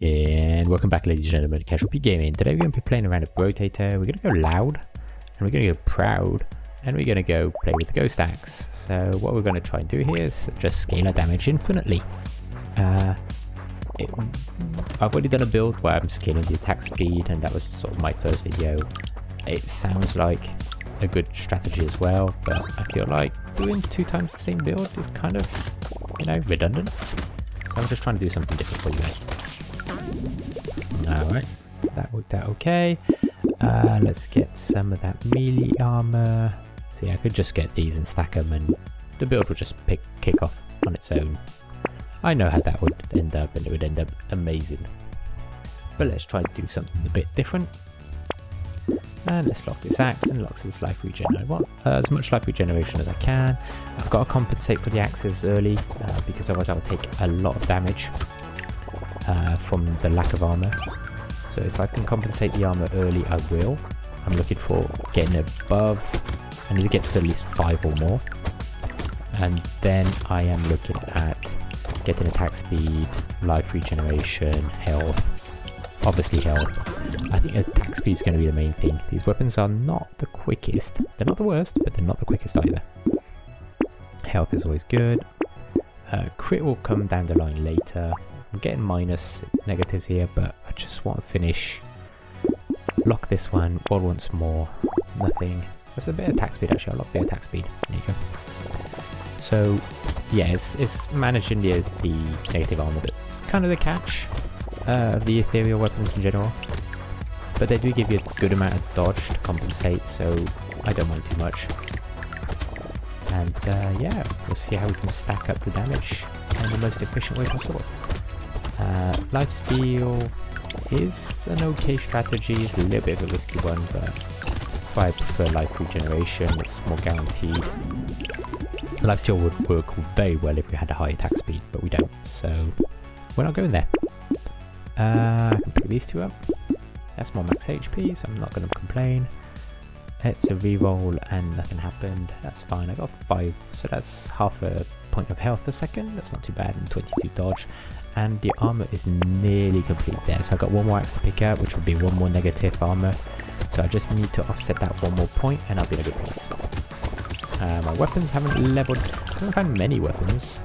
And welcome back, ladies and gentlemen, to CasualPeteGaming. Today we're going to be playing around with Brotato. We're going to go loud, and we're going to go proud, and we're going to go play with the ghost axe. So what we're going to try and do here is just scale our damage infinitely. I've already done a build where I'm scaling the attack speed, and that was sort of my first video. It sounds like a good strategy as well, but I feel like doing 2 times the same build is kind of, redundant. So I'm just trying to do something different for you guys. Alright, that worked out okay. Let's get some of that melee armor. See, I could just get these and stack them and the build would just kick off on its own. I know how that would end up, and it would end up amazing. But let's try to do something a bit different. And let's lock this axe and lock this life regen. I want as much life regeneration as I can. I've got to compensate for the axes early because otherwise I will take a lot of damage from the lack of armor. So if I can compensate the armor early, I will. I'm looking for getting above. I need to get to at least 5 or more. And then I am looking at getting attack speed, life regeneration, health. Obviously health. I think attack speed is going to be the main thing. These weapons are not the quickest. They're not the worst, but they're not the quickest either. Health is always good. Crit will come down the line later. I'm getting minus negatives here, but I just want to finish. Lock this one. Roll once more. Nothing. There's a bit of attack speed actually. I'll lock the attack speed. There you go. So yeah, it's managing the negative armor that's kind of the catch of the ethereal weapons in general. But they do give you a good amount of dodge to compensate, so I don't mind too much. And yeah, we'll see how we can stack up the damage in the most efficient way possible. Lifesteal is an okay strategy. It's a little bit of a risky one, but that's why I prefer life regeneration. It's more guaranteed. Lifesteal would work very well if we had a high attack speed, but we don't, so we're not going there. I can pick these 2 up. That's more max HP, so I'm not going to complain. It's a reroll and nothing happened. That's fine. I got 5, so that's half a point of health a second. That's not too bad, and 22 dodge. And the armor is nearly complete there. So I got 1 more axe to pick up, which would be 1 more negative armor. So I just need to offset that 1 more point, and I'll be in a good place. My weapons haven't leveled. I haven't found many weapons.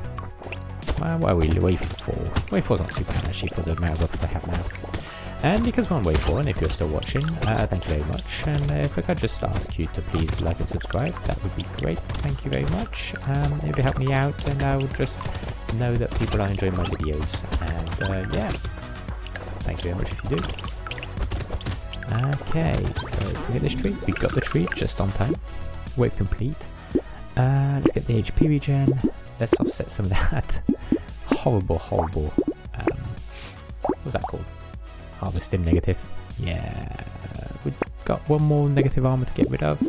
What are we? Wave 4. Wave 4 is not too bad actually for the amount of weapons I have now. And because we're on wave 4, and if you're still watching, thank you very much. And if I could just ask you to please like and subscribe, that would be great. Thank you very much. It would help me out, and I would just know that people are enjoying my videos. And yeah, thank you very much if you do. Okay, so we get this tree. We got the tree just on time. Wave complete. Let's get the HP regen. Let's offset some of that horrible, what's that called? Harvesting negative. Yeah, we've got 1 more negative armor to get rid of.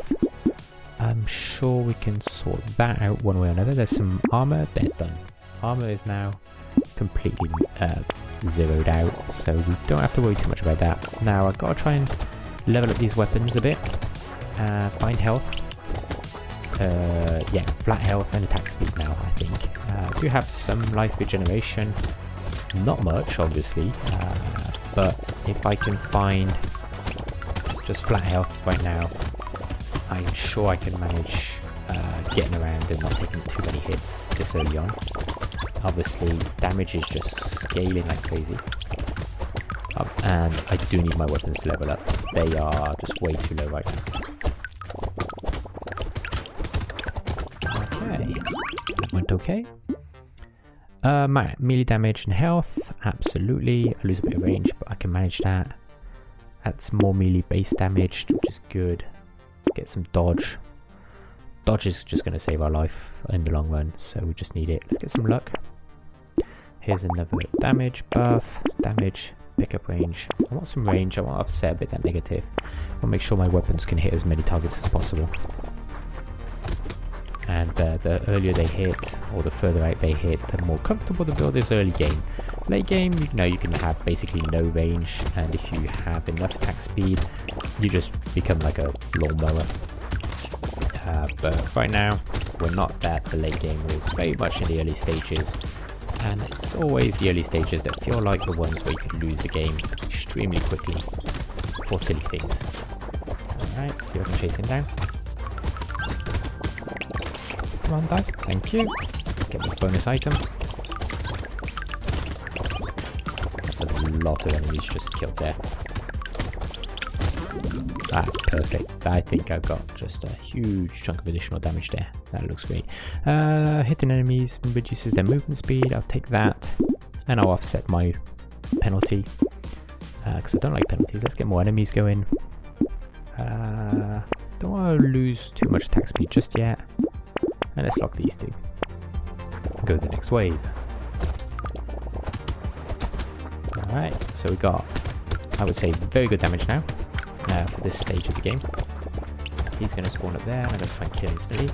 I'm sure we can sort that out one way or another. There's some armor. They're done. Armor is now completely zeroed out, so we don't have to worry too much about that. Now I've got to try and level up these weapons a bit. Find health. Yeah, flat health and attack speed now, I think. I do have some life regeneration. Not much, obviously. But if I can find just flat health right now, I'm sure I can manage getting around and not taking too many hits this early on. Obviously, damage is just scaling like crazy. And I do need my weapons to level up. They are just way too low right now. Okay, that went okay. My melee damage and health, absolutely. I lose a bit of range, but I can manage that. That's more melee base damage, which is good. Get some dodge. Dodge is just going to save our life in the long run, so we just need it. Let's get some luck. Here's another damage buff. Damage, pickup range. I want some range. I want to offset a bit that negative. I want to make sure my weapons can hit as many targets as possible. And the earlier they hit, or the further out they hit, the more comfortable the build is early game. Late game, you can have basically no range, and if you have enough attack speed, you just become like a lawnmower. But right now, we're not at the late game, we're very much in the early stages. And it's always the early stages that feel like the ones where you could lose a game extremely quickly for silly things. Alright, see if I can chase him down. Come on, die. Thank you. Get this bonus item. That's a lot of enemies just killed there. That's perfect. I think I've got just a huge chunk of additional damage there. That looks great. Hitting enemies reduces their movement speed. I'll take that. And I'll offset my penalty. Because I don't like penalties. Let's get more enemies going. Don't want to lose too much attack speed just yet. And let's lock these two. Go to the next wave. Alright, so we got, I would say, very good damage now. For this stage of the game. He's going to spawn up there, and I'm going to try and kill instantly.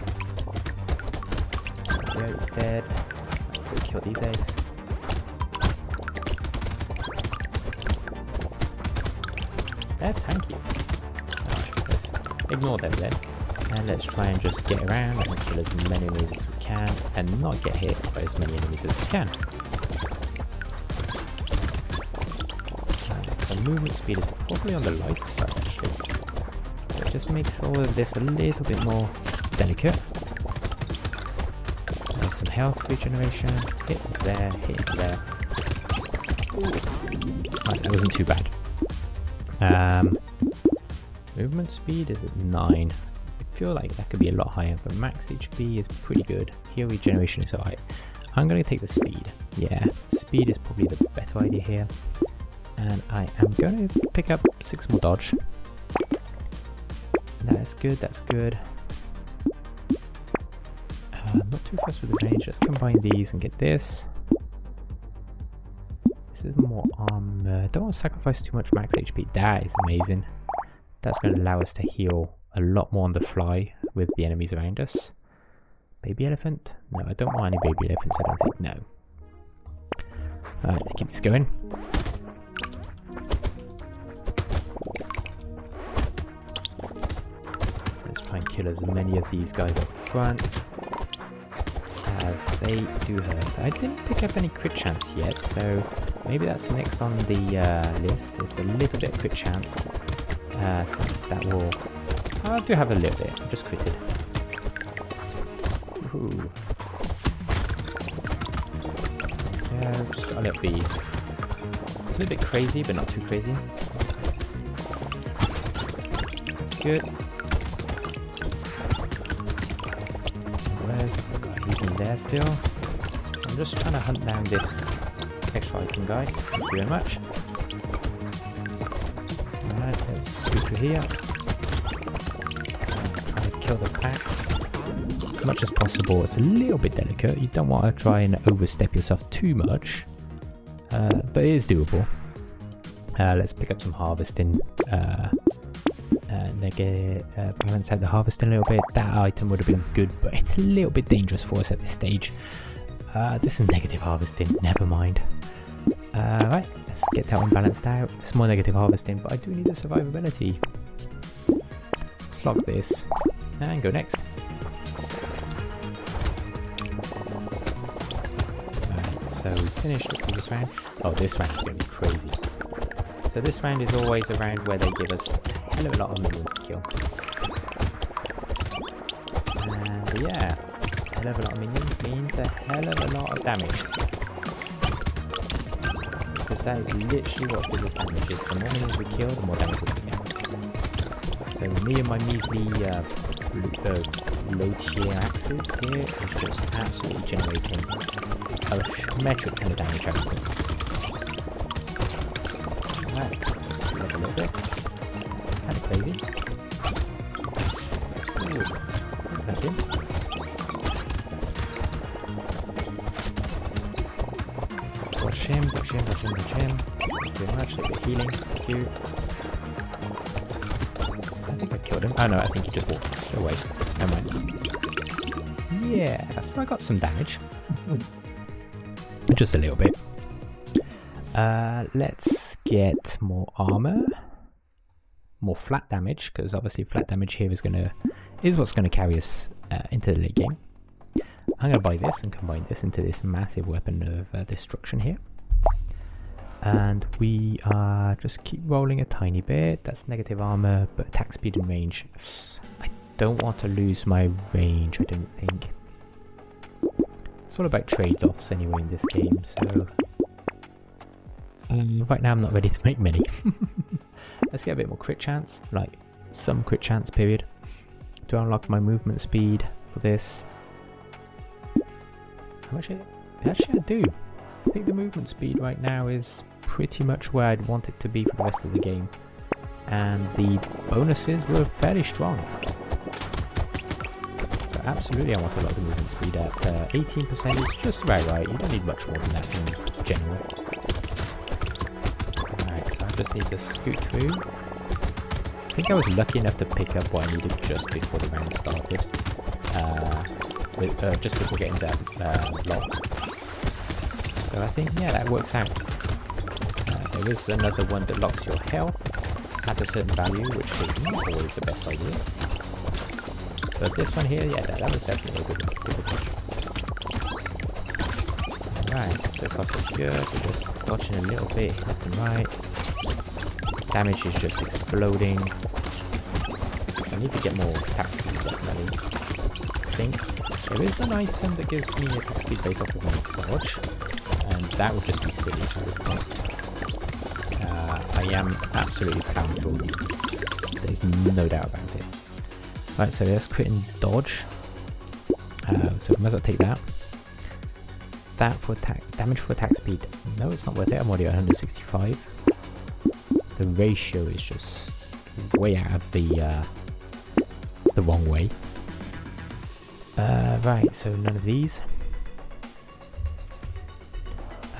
There we go, he's dead. Let's kill these eggs. There, thank you. Alright, let's ignore them then. And let's try and just get around and kill as many enemies as we can, and not get hit by as many enemies as we can. So movement speed is probably on the lighter side actually. So it just makes all of this a little bit more delicate. There's some health regeneration. Hit there, hit there. Right, that wasn't too bad. Movement speed is at 9. I feel like that could be a lot higher, but max HP is pretty good. Heal regeneration is alright. I'm going to take the speed. Yeah, speed is probably the better idea here. And I am going to pick up 6 more dodge. That's good, that's good. Not too fast with the range, let's combine these and get this. This is more armor. Don't want to sacrifice too much max HP. That is amazing. That's going to allow us to heal a lot more on the fly with the enemies around us. Baby elephant? No, I don't want any baby elephants, I don't think. No. Alright, let's keep this going. Try and kill as many of these guys up front as they do hurt. I didn't pick up any crit chance yet, so maybe that's next on the list. There's a little bit of crit chance, since that will... I do have a little bit. I just critted. Ooh. Yeah, just got a little bit crazy, but not too crazy. That's good. He's in there still. I'm just trying to hunt down this extra item guy. Thank you very much. Alright, let's scoot through here. Try to kill the packs as much as possible. It's a little bit delicate. You don't want to try and overstep yourself too much. But it is doable. Let's pick up some harvesting. And they get balance out the harvesting a little bit. That item would have been good, but it's a little bit dangerous for us at this stage. This is negative harvesting, never mind. Right, let's get that one balanced out. There's more negative harvesting, but I do need the survivability. Let's lock this and go next. Alright, so we finished up this round. Oh, this round is going to be crazy. So this round is always a round where they give us a hell of a lot of minions to kill. And yeah, a hell of a lot of minions means a hell of a lot of damage. Because that is literally what gives us damage. The more minions we kill, the more damage we can get. So me and my measly low tier axes here is just absolutely generating a metric ton of damage out of them. Let's heal up a little bit. It's kind of crazy. Ooh, thank you. Watch him, watch him, watch him, watch him. Thank you very much. A little bit of healing. Thank you. I think I killed him. Oh no, I think he just walked still away. Never mind. Yeah, so I got some damage. Just a little bit. Let's get more armor, more flat damage, because obviously flat damage here is what's gonna carry us into the late game. I'm going to buy this and combine this into this massive weapon of destruction here. And we just keep rolling a tiny bit. That's negative armor, but attack speed and range. I don't want to lose my range, I don't think. It's all about trade-offs anyway in this game, so... right now I'm not ready to make many. Let's get a bit more crit chance, like some crit chance period. To unlock my movement speed for this. How much actually I do. I think the movement speed right now is pretty much where I'd want it to be for the rest of the game. And the bonuses were fairly strong. So absolutely I want to lock the movement speed at 18% is just about right. You don't need much more than that in general. Alright, so I just need to scoot through. I think I was lucky enough to pick up what I needed just before the round started. Just before getting that lock. So I think, yeah, that works out. There is another one that locks your health at a certain value, which is not always the best idea. But this one here, yeah, that was definitely a good one. Alright, so far so good. We're just dodging a little bit left and right. Damage is just exploding. I need to get more attack speed, definitely. I think there is an item that gives me attack speed based off of my dodge, and that would just be silly at this point. I am absolutely plowing through all these beats. There's no doubt about it. Right, so let's crit and dodge. So we might as well take that. That for attack, damage for attack speed. No, it's not worth it. I'm already at 165. The ratio is just way out of the wrong way. Right, so none of these.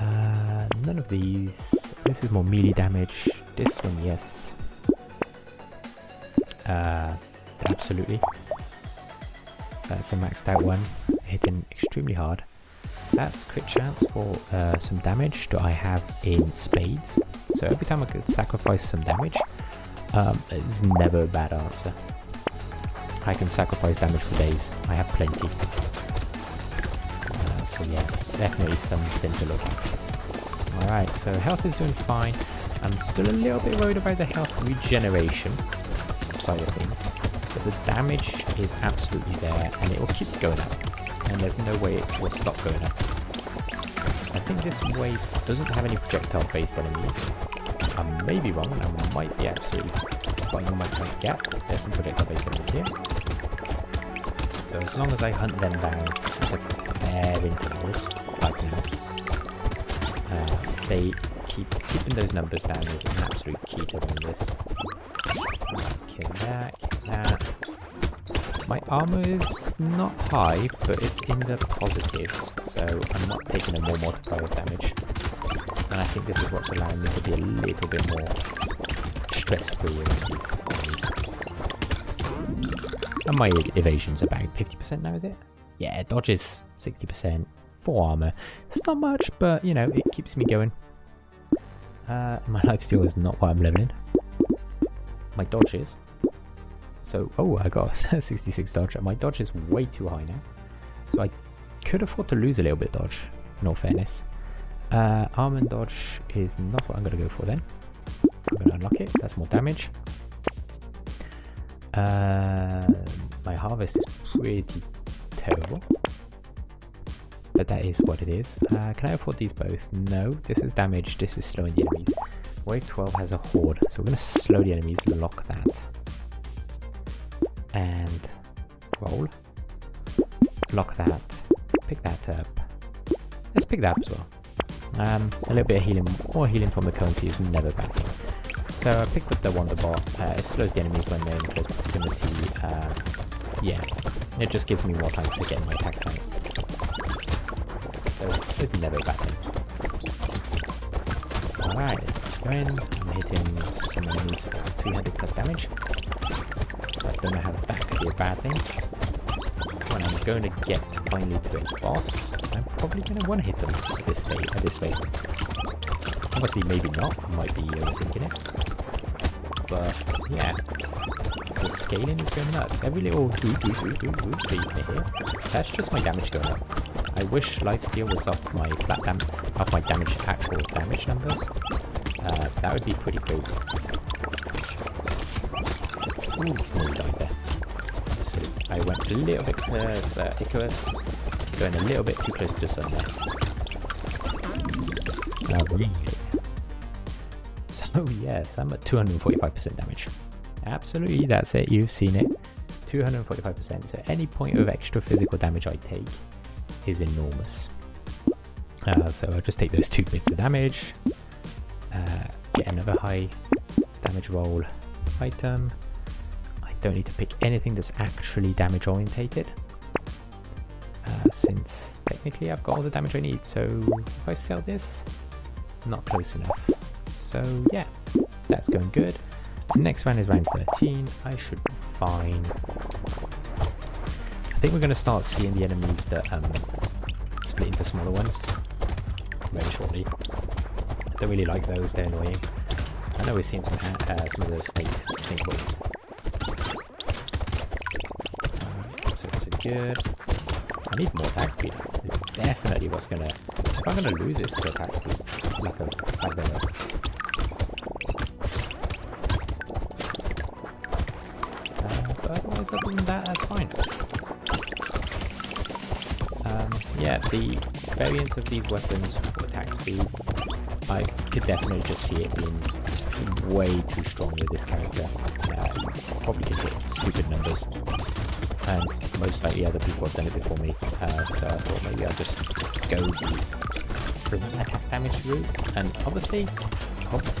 None of these. This is more melee damage. This one, yes. Absolutely. That's a maxed out one. Hitting extremely hard. That's crit chance for some damage that I have in spades. So every time I could sacrifice some damage, it's never a bad answer. I can sacrifice damage for days. I have plenty. So yeah, definitely something to look at. Alright, so health is doing fine. I'm still a little bit worried about the health regeneration side of things. But the damage is absolutely there and it will keep going up. And there's no way it will stop going up. I think this wave doesn't have any projectile based enemies. I may be wrong, and I might be absolutely quite on my trying to get. There's some projectile based enemies here. So as long as I hunt them down at fair intervals, like now, they keeping those numbers down is an absolute key to winning this. Kill that, kill that. My armor is not high, but it's in the positives, so I'm not taking a more multiplier of damage. And I think this is what's allowing me to be a little bit more stress-free with these enemies. And my evasion's about 50% now, is it? Yeah, dodge is 60%, 4 armor. It's not much, but you know, it keeps me going. My lifesteal is not what I'm leveling. My dodge is. So, oh, I got 66 dodge. My dodge is way too high now. So I could afford to lose a little bit dodge, in all fairness. Armor and dodge is not what I'm going to go for then. I'm going to unlock it. That's more damage. My harvest is pretty terrible. But that is what it is. Can I afford these both? No. This is damage. This is slowing the enemies. Wave 12 has a horde. So we're going to slow the enemies. Lock that. And roll. Lock that. Pick that up. Let's pick that up as well. A little bit of healing, more healing from the currency is never a bad thing. So I picked up the Wonder Bot. It slows the enemies when they're in close proximity. Yeah, it just gives me more time to get my attacks out. So it's never a bad thing. Alright, let's keep going. I'm hitting some enemies for 300 plus damage. So I don't know how that could be a bad thing. When I'm going to get finally to a boss, I'm probably going to one-hit them at this rate. Obviously, maybe not. I might be overthinking it. But, yeah. the scaling is going nuts. Every little that you can hear, that's just my damage going up. I wish lifesteal was off my actual damage numbers. That would be pretty crazy. Ooh, nearly died there. So I went a little bit close, Icarus, going a little bit too close to the sun there. Really. So yes, I'm at 245% damage. Absolutely, that's it, you've seen it. 245%, so any point of extra physical damage I take is enormous. So I'll just take those 2 bits of damage, get another high damage roll item. I don't need to pick anything that's actually damage orientated, since technically I've got all the damage I need. So if I sell this, not close enough. So yeah, that's going good. Next round is round 13. I should be fine. I think we're going to start seeing the enemies that split into smaller ones very shortly. I don't really like those, they're annoying. I know we're seeing some of those snake boys. So good. I need more attack speed. It's definitely what's gonna... If I'm gonna lose this to attack speed, like that. But otherwise, other than that, that's fine. Yeah, the variant of these weapons for attack speed, I could definitely just see it being way too strong with this character. Probably could hit stupid numbers, and most likely other people have done it before me, so I thought maybe I'll just go the attack damage route, and obviously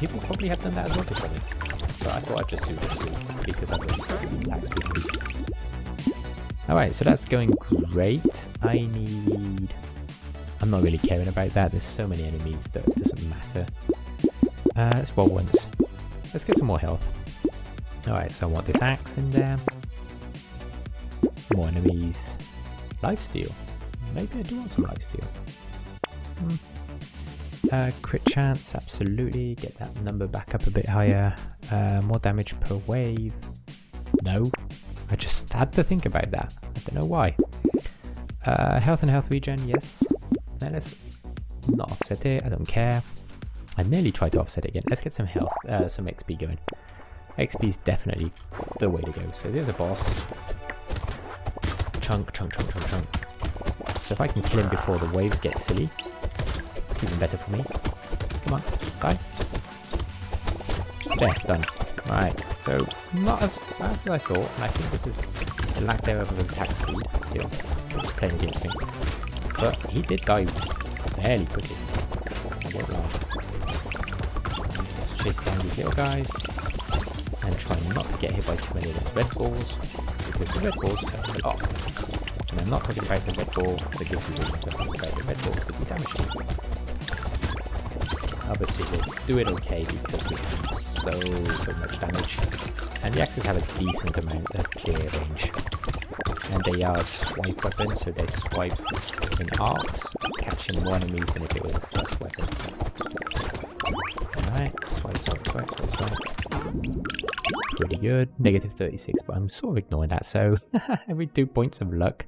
people probably have done that as well before me, but I thought I'd just do this route because I've got attack speed. Alright, so that's going great. I'm not really caring about that, there's so many enemies that it doesn't matter. Let's roll once. Let's get some more health. Alright, so I want this axe in there. More enemies. Lifesteal. Maybe I do want some lifesteal. Crit chance, absolutely. Get that number back up a bit higher. More damage per wave. No. I just had to think about that. I don't know why. Health and health regen, yes. Now let's not offset it, I don't care. I nearly tried to offset it again. Let's get some health, some XP going. XP is definitely the way to go. So there's a boss. Chunk. So if I can kill him before the waves get silly, it's even better for me. Come on, die. There, done. Right, so not as fast as I thought, and I think this is the lack thereof of attack speed still. It's playing against me. But he did die fairly quickly. I won't lie. Let's chase down these little guys and try not to get hit by too many of those red balls, because the red balls hurt a lot. And I'm not talking about the red ball that gives you weakness, I'm talking about the red balls that do damage to you. Obviously we'll do it okay because we do so much damage, and the axes have a decent amount of clear range, and they are swipe weapons, so they swipe in arcs, catching more enemies than if it was a first weapon. Alright, swipe. Pretty good. Negative 36, but I'm sort of ignoring that, so every 2 points of luck,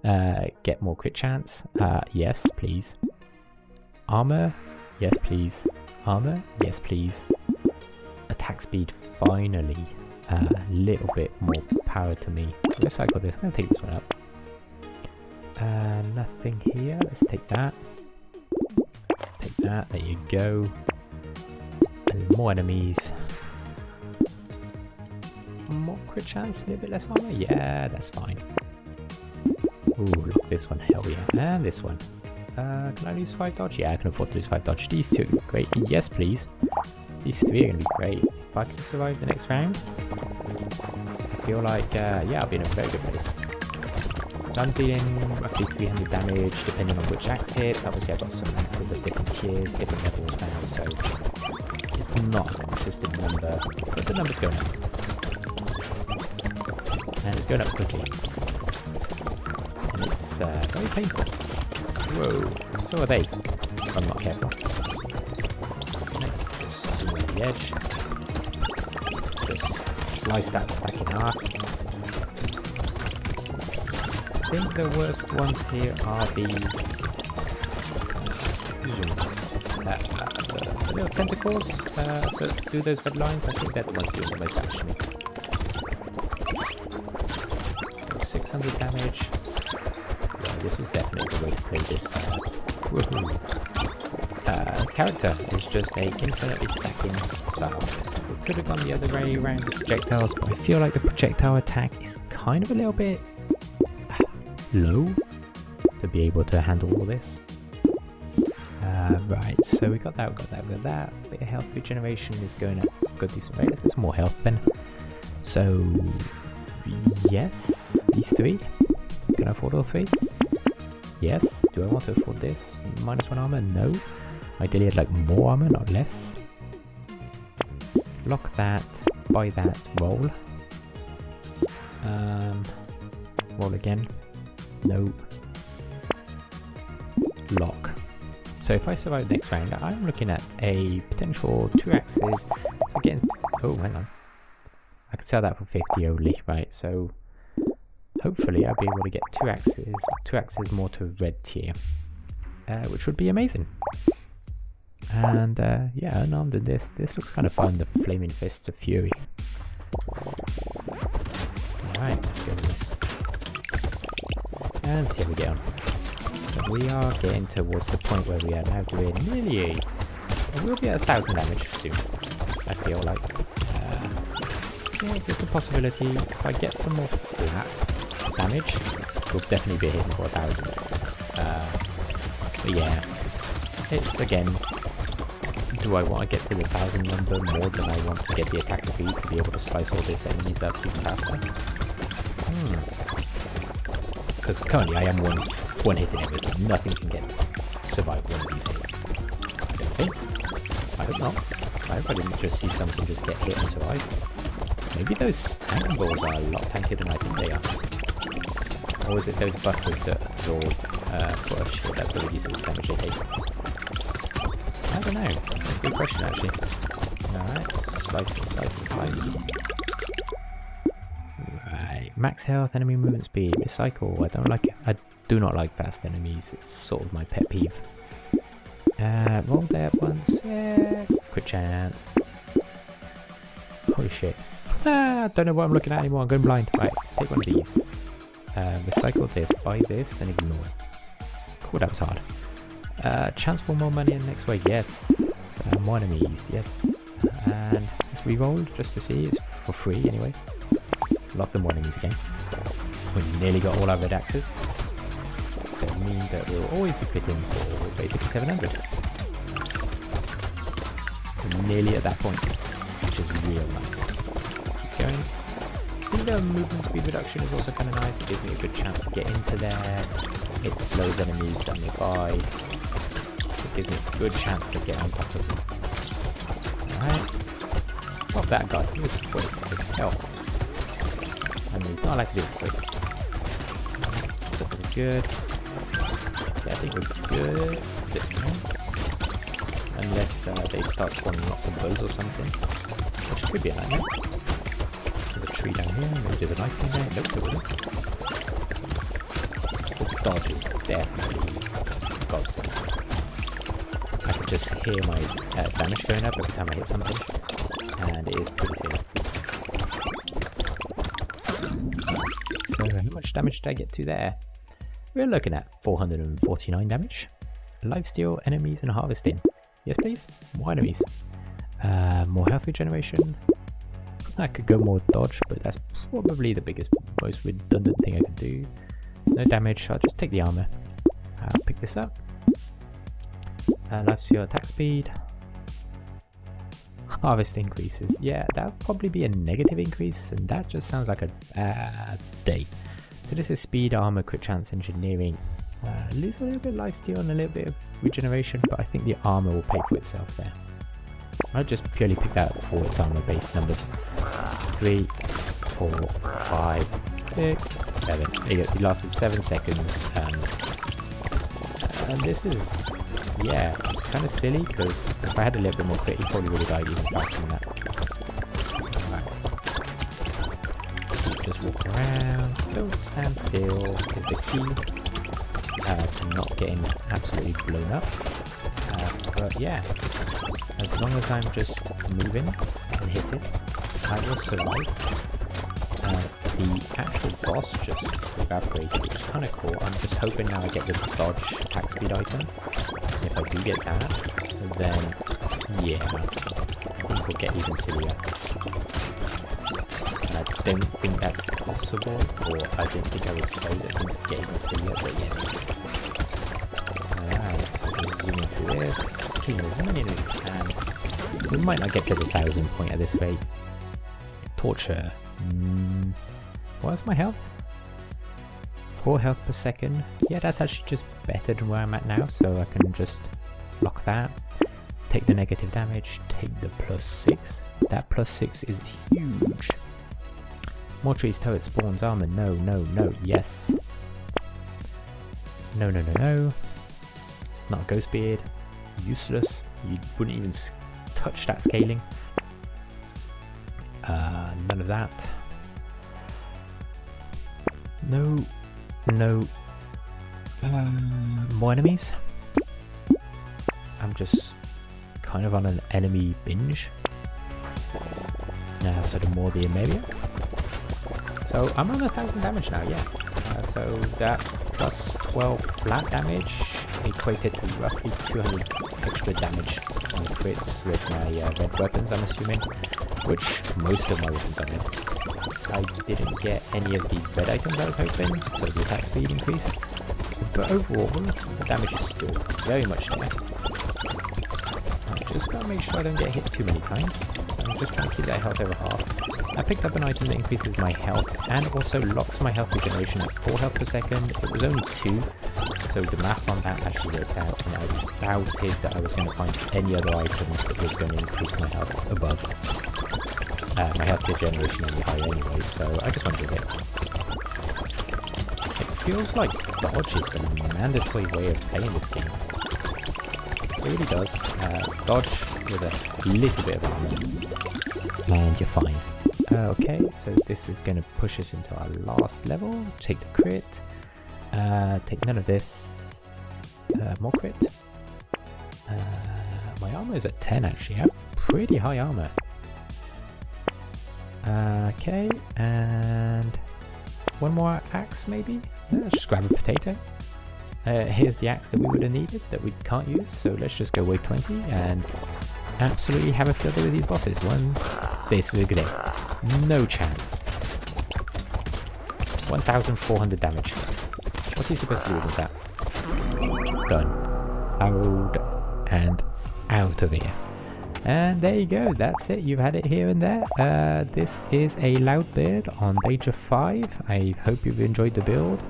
get more crit chance. Yes, please. Armor? Yes, please. Armor? Yes, please. Attack speed, finally. A little bit more power to me. Let's cycle this. I'm going to take this one up. Nothing here. Let's take that. Take that. There you go. And more enemies. More crit chance, a little bit less armor. Yeah, that's fine. Ooh, look at this one. Hell yeah. And this one. Can I lose 5 dodge? Yeah, I can afford to lose 5 dodge. These two, great. Yes, please. These 3 are going to be great. If I can survive the next round, I feel like, yeah, I'll be in a very good place. So I'm dealing roughly 300 damage, depending on which axe hits. Obviously, I've got some axes of different tiers, different levels now, so it's not a consistent number, but the number's going up. And it's going up quickly. And it's very painful. Whoa, so are they, if I'm not careful. Just zoom on the edge. Just slice that stack in half. I think the worst ones here are the little tentacles that do those red lines. I think they're the ones doing the most actually. So 600 damage. Yeah, this was definitely the way to play this. Woohoo! Character is just a infinitely stacking style. We could have gone the other way around the projectiles, but I feel like the projectile attack is kind of a little bit low to be able to handle all this. Right, so we got that, we got that, we got that. A bit of health regeneration is going at a good decent rate. Let's get some more health then. So, yes, these three. Can I afford all three? Yes. Do I want to afford this? -1 armor? No. Ideally I'd like more armor, not less. Lock that, buy that, roll. Roll again. No. Lock. So if I survive the next round, I'm looking at a potential 2 axes. So again, oh, hang on. I could sell that for 50 only, right? So hopefully I'll be able to get 2 axes more to red tier, which would be amazing. And yeah, unarmed in this looks kind of fun, the Flaming Fists of Fury. Alright, let's go with this. And see how we get on. So we are getting towards the point where we are now doing nearly, we'll be at 1,000 damage soon, I feel like. Yeah, there's a possibility if I get some more flat damage, we'll definitely be hitting for 1,000. But yeah, it's again, do I want to get to the 1,000 number more than I want to get the attack speed to be able to slice all these enemies up even faster? Because currently I am one hitting everything. Nothing can survive one of these hits. I don't think. I hope not. I hope I didn't just see something just get hit and survive. Maybe those tank balls are a lot tankier than I think they are. Or is it those buffers that absorb push that will reduce the damage they take? I don't know. That's a good question actually. Alright, slice and slice and slice. Right, max health, enemy movement speed, recycle. I don't like it. I do not like fast enemies. It's sort of my pet peeve. Roll there once. Yeah, quick chance. Holy shit. I don't know what I'm looking at anymore. I'm going blind. Right, take one of these. Recycle this, buy this, and ignore. Cool, that was hard. Chance for more money in the next way, yes. More enemies, yes. And let's re-roll just to see. It's for free anyway. Lock the more enemies again. We nearly got all our red axes. So it means that we'll always be pitting for basically 700. We're nearly at that point, which is real nice. Keep going. I think the movement speed reduction is also kind of nice. It gives me a good chance to get into there. It slows enemies down nearby. It gives me a good chance to get on top of them. Alright. Pop that guy. He was quick as hell. I mean, he's not allowed to do it quick. So pretty good. Yeah, I think we're good this time. Unless they start spawning lots of bugs or something. Which could be a nightmare. There's a tree down here. Maybe there's a knife in there. Nope, there wasn't. The dodge is definitely godsend. I can just hear my damage going up every time I hit something. And it is pretty silly. So how much damage did I get to there? We're looking at 449 damage. Lifesteal, enemies, and harvesting. Yes please, more enemies. More health regeneration. I could go more dodge, but that's probably the most redundant thing I can do. No damage, I'll just take the armor. I'll pick this up. Lifesteal, attack speed. Harvest increases. Yeah, that would probably be a negative increase, and that just sounds like a bad day. So this is speed, armor, quick chance, engineering. Lose a little bit of lifesteal and a little bit of regeneration, but I think the armor will pay for itself there. I'll just purely pick that for its armor based numbers. 3, 4, 5, 6, 7. There you go. It lasted 7 seconds. And this is, yeah, kind of silly because if I had a little bit more crit, he probably would have died even faster than that. just walk around. Don't stand still is the key to not getting absolutely blown up. But yeah, as long as I'm just moving and hitting, I will survive. The actual boss just evaporated, which is kind of cool. I'm just hoping now I get the dodge attack speed item. If I do get that, then yeah, things will get even sillier. I don't think that's possible, or I don't think I would say that things would get even sillier, but yeah. Alright, so just zoom into this, just killing as many as we can. We might not get to the 1000 point at this rate. Torture. What's my health? 4 health per second. Yeah, that's actually just better than where I'm at now, so I can just block that. Take the negative damage, take the +6. That +6 is huge. More trees till it spawns armor. No, no, no. Yes. No, no, no, no. Not a ghost beard. Useless. You wouldn't even touch that scaling. None of that. No. No. More enemies. I'm just kind of on an enemy binge. So the more the merrier. So I'm on 1000 damage now, yeah. So that plus 12 flat damage equated to roughly 200 extra damage on crits with my red weapons, I'm assuming. Which most of my weapons are red. I didn't get any of the red items I was hoping, so the attack speed increased. But overall, the damage is still very much there. I just gotta make sure I don't get hit too many times. So I'm just trying to keep that health over half. I picked up an item that increases my health and also locks my health regeneration at 4 health per second. It was only 2, so the maths on that actually worked out, and I doubted that I was going to find any other items that was going to increase my health above. My health regeneration only high anyway, so I just went with it. It feels like dodge is the mandatory way of playing this game. It really does. Dodge with a little bit of armor, and you're fine. Okay, so this is going to push us into our last level. Take the crit. Take none of this. More crit. My armor is at 10 actually. I have pretty high armor. Okay, and one more axe maybe? Let's just grab a potato. Here's the axe that we would have needed that we can't use, so let's just go wave 20 and absolutely have a field with these bosses. This is a good day. No chance. 1400 damage. What's he supposed to do with that? Done. Out and out of here. And there you go, that's it, you've had it here and there. This is a Loudbeard on Danger 5. I hope you've enjoyed the build,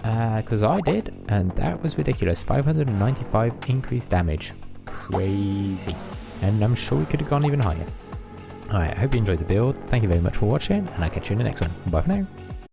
because I did, and that was ridiculous. 595 increased damage. Crazy. And I'm sure we could have gone even higher. Alright, I hope you enjoyed the build. Thank you very much for watching, and I'll catch you in the next one. Bye for now.